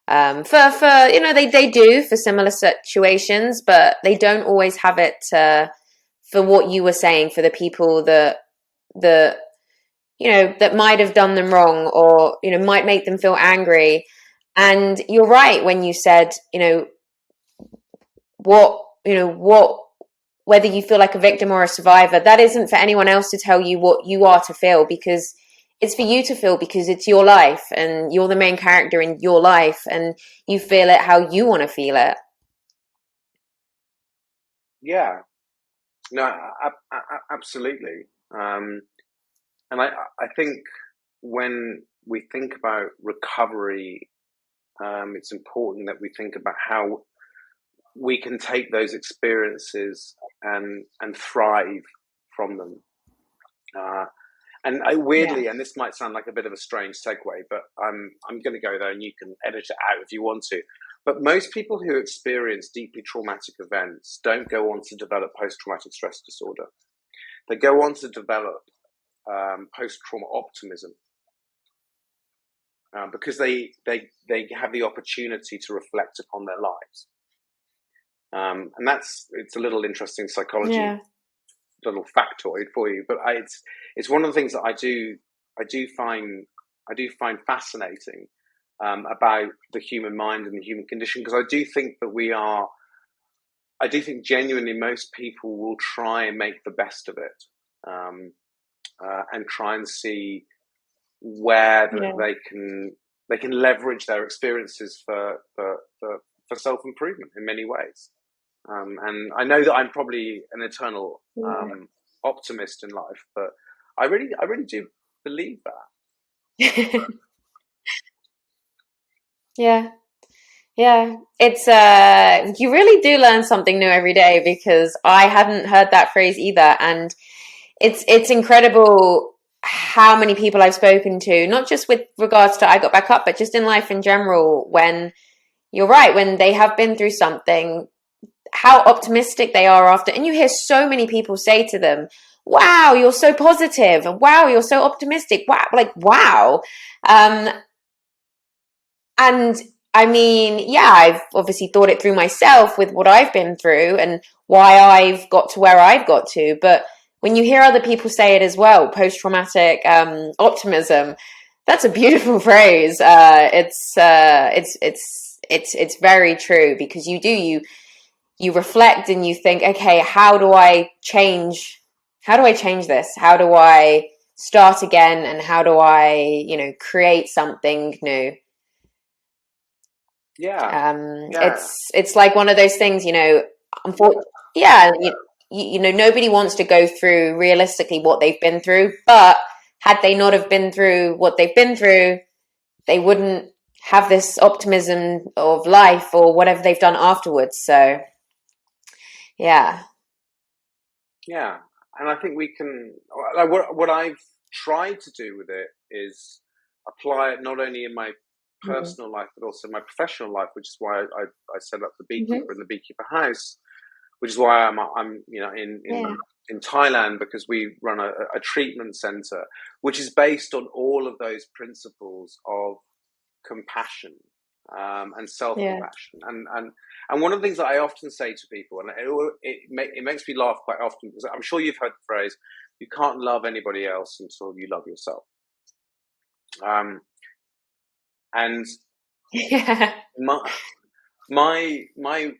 For they do for similar situations, but they don't always have it for what you were saying, for the people that that might have done them wrong, or might make them angry. And you're right when you said what whether you feel like a victim or a survivor, that isn't for anyone else to tell you what you are to feel, because it's for you to feel, because it's your life and you're the main character in your life and you feel it how you want to feel it. Yeah, no, absolutely. And I think when we think about recovery, it's important that we think about how we can take those experiences and thrive from them. And weirdly, and this might sound like a bit of a strange segue, but I'm going to go there, and you can edit it out if you want to. But most people who experience deeply traumatic events don't go on to develop post-traumatic stress disorder. They go on to develop post-trauma optimism, because they have the opportunity to reflect upon their lives. And it's a little interesting psychology, little factoid for you. But it's one of the things that I do find fascinating about the human mind and the human condition, because I do think genuinely most people will try and make the best of it, and try and see where they can leverage their experiences for self-improvement in many ways. And I know that I'm probably an eternal optimist in life, but I really do believe that. Yeah, it's you really do learn something new every day, because I hadn't heard that phrase either. And it's incredible how many people I've spoken to, not just with regards to I Got Back Up, but just in life in general, when you're right, when they have been through something, how optimistic they are after. And you hear so many people say to them, wow, you're so positive, and wow, you're so optimistic. Wow, like wow. And I mean, yeah, I've obviously thought it through myself with what I've been through and why I've got to where I've got to. But when you hear other people say it as well, post-traumatic optimism, that's a beautiful phrase. It's very true, because you reflect and you think, okay, how do I change this? How do I start again? And how do I, create something new? It's like one of those things, unfortunately, nobody wants to go through realistically what they've been through, but had they not have been through what they've been through, they wouldn't have this optimism of life or whatever they've done afterwards. So yeah, and I think we can, like, what I've tried to do with it is apply it not only in my personal life, but also my professional life, which is why I set up the Mm-hmm. Beekeeper and the Beekeeper House, which is why I'm in Thailand, because we run a treatment center, which is based on all of those principles of compassion, and self-compassion. And one of the things that I often say to people, and it makes me laugh quite often, because I'm sure you've heard the phrase, you can't love anybody else until you love yourself. And my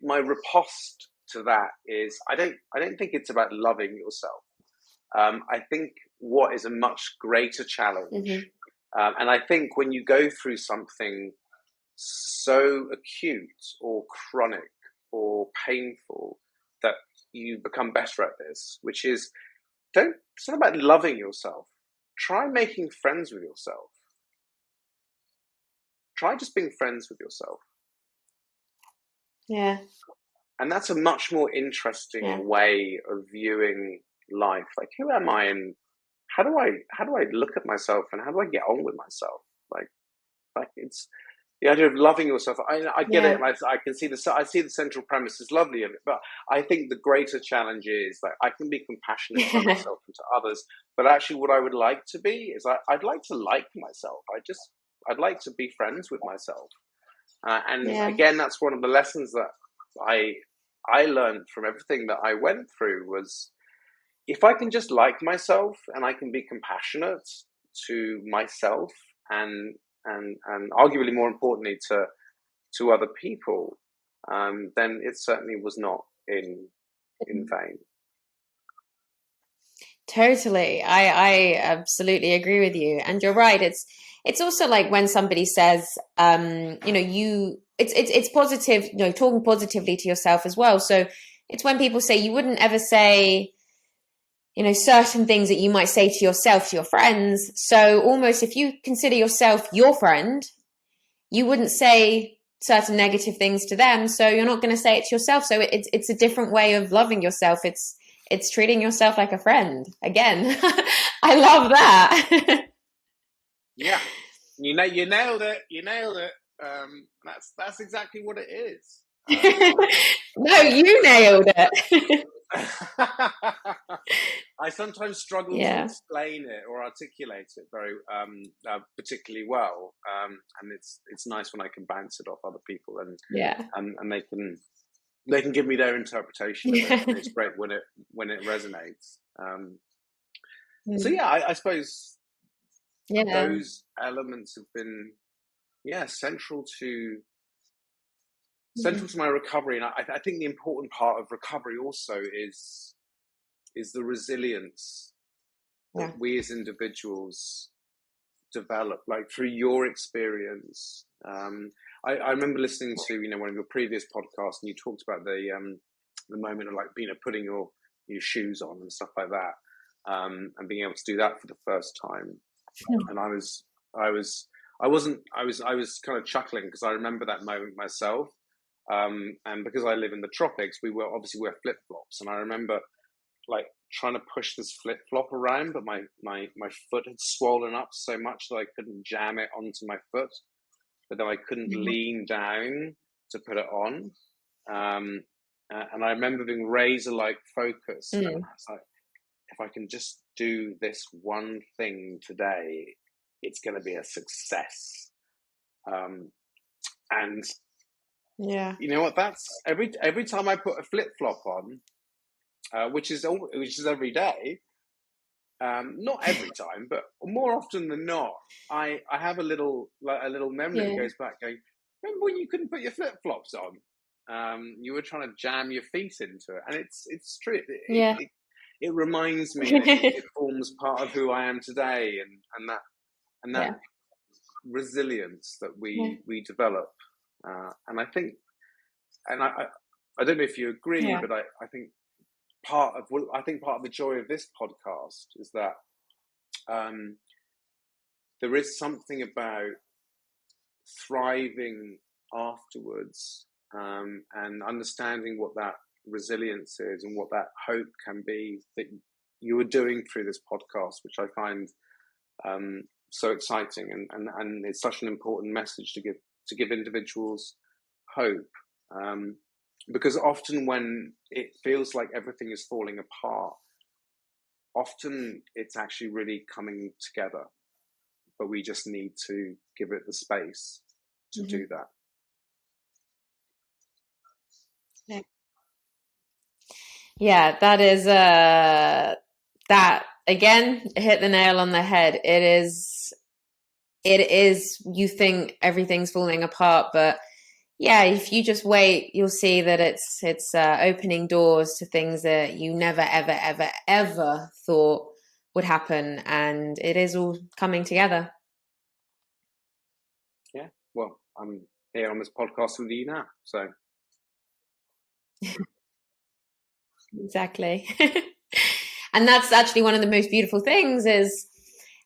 riposte to that is, I don't think it's about loving yourself. I think what is a much greater challenge, and I think when you go through something so acute or chronic or painful, that you become better at this, which is, it's not about loving yourself. Try making friends with yourself. Try just being friends with yourself. Yeah. And that's a much more interesting way of viewing life. Like, who am I, and how do I look at myself, and how do I get on with myself? Like it's the idea of loving yourself. I get it. I can see I see the central premise is lovely of it, but I think the greater challenge is, like, I can be compassionate to myself and to others, but actually what I would like to be is, I'd like to like myself. I'd like to be friends with myself. Again, that's one of the lessons that I learned from everything that I went through, was if I can just like myself, and I can be compassionate to myself, and arguably more importantly to other people, then it certainly was not in vain. Totally. I absolutely agree with you. And you're right. It's also like when somebody says, it's positive, talking positively to yourself as well. So it's when people say, you wouldn't ever say, certain things that you might say to yourself, to your friends. So almost, if you consider yourself your friend, you wouldn't say certain negative things to them. So you're not going to say it to yourself. So it's a different way of loving yourself. It's treating yourself like a friend. Again, I love that. Yeah, you nailed it. You nailed it. That's exactly what it is. No, you nailed it. I sometimes struggle to explain it or articulate it very particularly well, and it's nice when I can bounce it off other people, and they can give me their interpretation of it, and it's great when it resonates. So I suppose those elements have been central to my recovery, and I think the important part of recovery also is the resilience that we as individuals develop, like through your experience. I remember listening to one of your previous podcasts, and you talked about the moment of, like, putting your shoes on and stuff like that, and being able to do that for the first time. And I was kind of chuckling, because I remember that moment myself. And because I live in the tropics, we were obviously wear flip flops, and I remember, like, trying to push this flip flop around, but my foot had swollen up so much that I couldn't jam it onto my foot, but then I couldn't lean down to put it on. And I remember being razor-like focused, and I was like, if I can just do this one thing today, it's going to be a success. And you know what? That's every time I put a flip flop on, which is every day. Not every time, but more often than not, I have a little memory that goes back, going, remember when you couldn't put your flip flops on? You were trying to jam your feet into it, and it's true. It reminds me, and it forms part of who I am today, and that resilience that we develop. And I think, and I don't know if you agree, but I think part of the joy of this podcast is that there is something about thriving afterwards, and understanding what that resilience is and what that hope can be, that you are doing through this podcast, which I find so exciting, and it's such an important message to give individuals hope, because often when it feels like everything is falling apart, often it's actually really coming together, but we just need to give it the space to do that. Yeah, that is that again hit the nail on the head. It is you think everything's falling apart, but yeah, if you just wait, you'll see that it's opening doors to things that you never ever ever ever thought would happen, and it is all coming together. Yeah, well, I'm here on this podcast with you now, so Exactly. And that's actually one of the most beautiful things is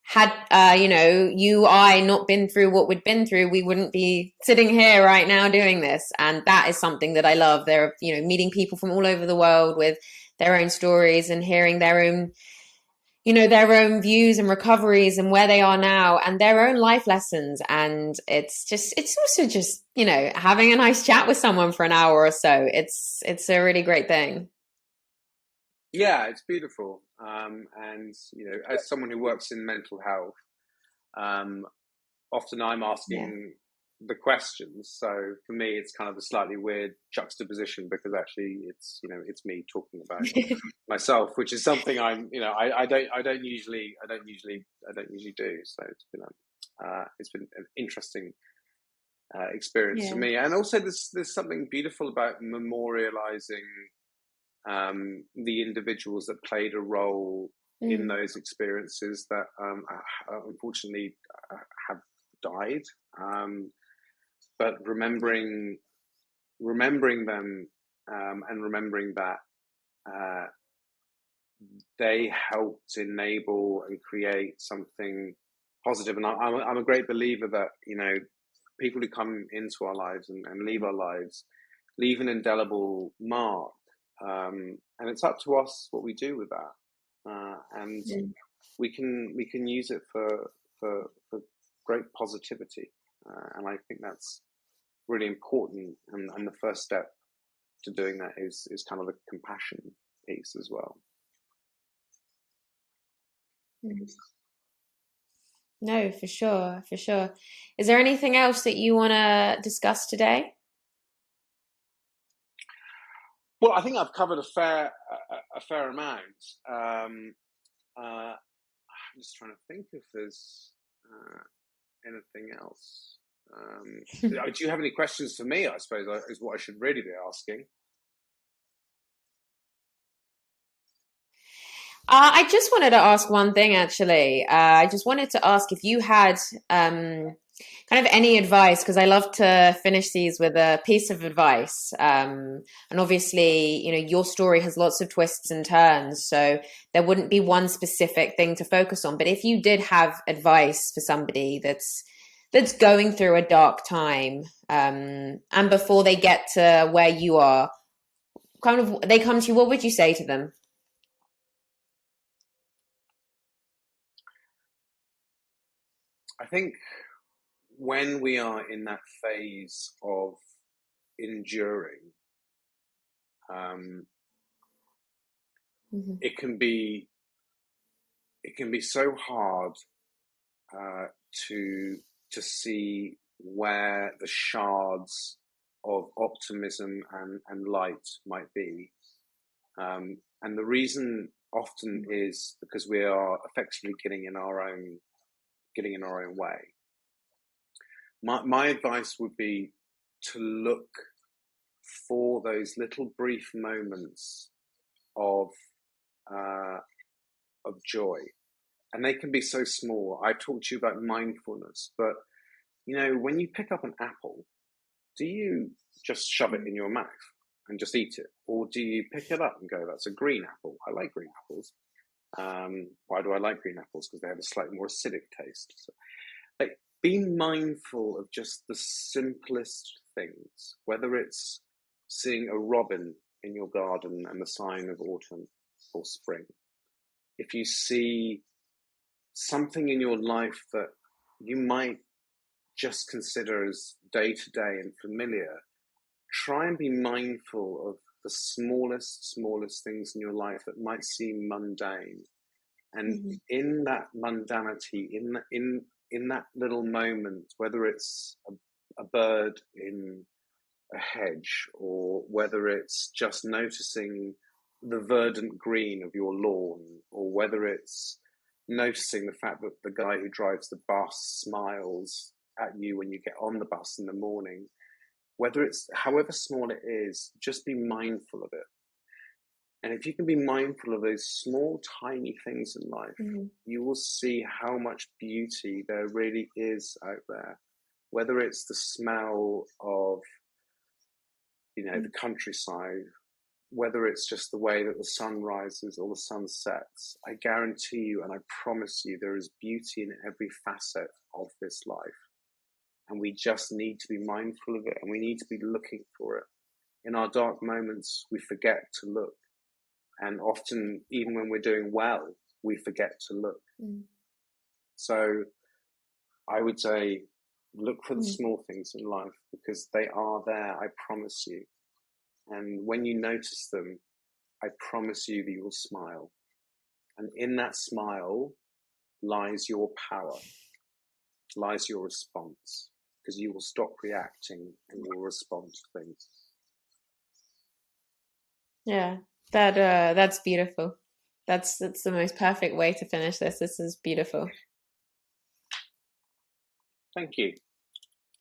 had you I not been through what we'd been through, we wouldn't be sitting here right now doing this. And that is something that I love. They're meeting people from all over the world with their own stories and hearing their own views and recoveries and where they are now and their own life lessons. And it's also just having a nice chat with someone for an hour or so. It's a really great thing. Yeah, it's beautiful. And as someone who works in mental health, often I'm asking the questions. So for me, it's kind of a slightly weird juxtaposition because actually it's me talking about myself, which is something I don't usually do. So it's been an interesting experience for me. And also there's something beautiful about memorializing the individuals that played a role in those experiences that unfortunately have died, but remembering them, and remembering that they helped enable and create something positive. And I'm a great believer that people who come into our lives and leave our lives leave an indelible mark. And it's up to us what we do with that, and we can use it for great positivity, and I think that's really important. And the first step to doing that is kind of the compassion piece as well. No, for sure, for sure. Is there anything else that you want to discuss today? Well, I think I've covered a fair amount. I'm just trying to think if there's anything else. Do you have any questions for me? I suppose is what I should really be asking. I just wanted to ask one thing, actually. I just wanted to ask if you had kind of any advice, because I love to finish these with a piece of advice. And obviously, your story has lots of twists and turns, so there wouldn't be one specific thing to focus on. But if you did have advice for somebody that's going through a dark time, and before they get to where you are, kind of they come to you, what would you say to them? I think when we are in that phase of enduring, it can be so hard to see where the shards of optimism and light might be, and the reason often is because we are effectively getting in our own way. My advice would be to look for those little brief moments of joy, and they can be so small. I've talked to you about mindfulness, but when you pick up an apple, do you just shove it in your mouth and just eat it, or do you pick it up and go, "That's a green apple. I like green apples." Why do I like green apples? Because they have a slightly more acidic taste. So, be mindful of just the simplest things, whether it's seeing a robin in your garden and the sign of autumn or spring. If you see something in your life that you might just consider as day to day and familiar, try and be mindful of the smallest things in your life that might seem mundane. And in that mundanity, in that little moment, whether it's a bird in a hedge, or whether it's just noticing the verdant green of your lawn, or whether it's noticing the fact that the guy who drives the bus smiles at you when you get on the bus in the morning, whether it's however small it is, just be mindful of it. And if you can be mindful of those small, tiny things in life, you will see how much beauty there really is out there. Whether it's the smell of, the countryside, whether it's just the way that the sun rises or the sun sets, I guarantee you, and I promise you, there is beauty in every facet of this life. And we just need to be mindful of it, and we need to be looking for it. In our dark moments, we forget to look. And often, even when we're doing well, we forget to look. So I would say, look for the small things in life, because they are there, I promise you. And when you notice them, I promise you that you will smile. And in that smile lies your power, lies your response, because you will stop reacting and will respond to things. Yeah, that's beautiful. That's the most perfect way to finish this. This is beautiful. Thank you.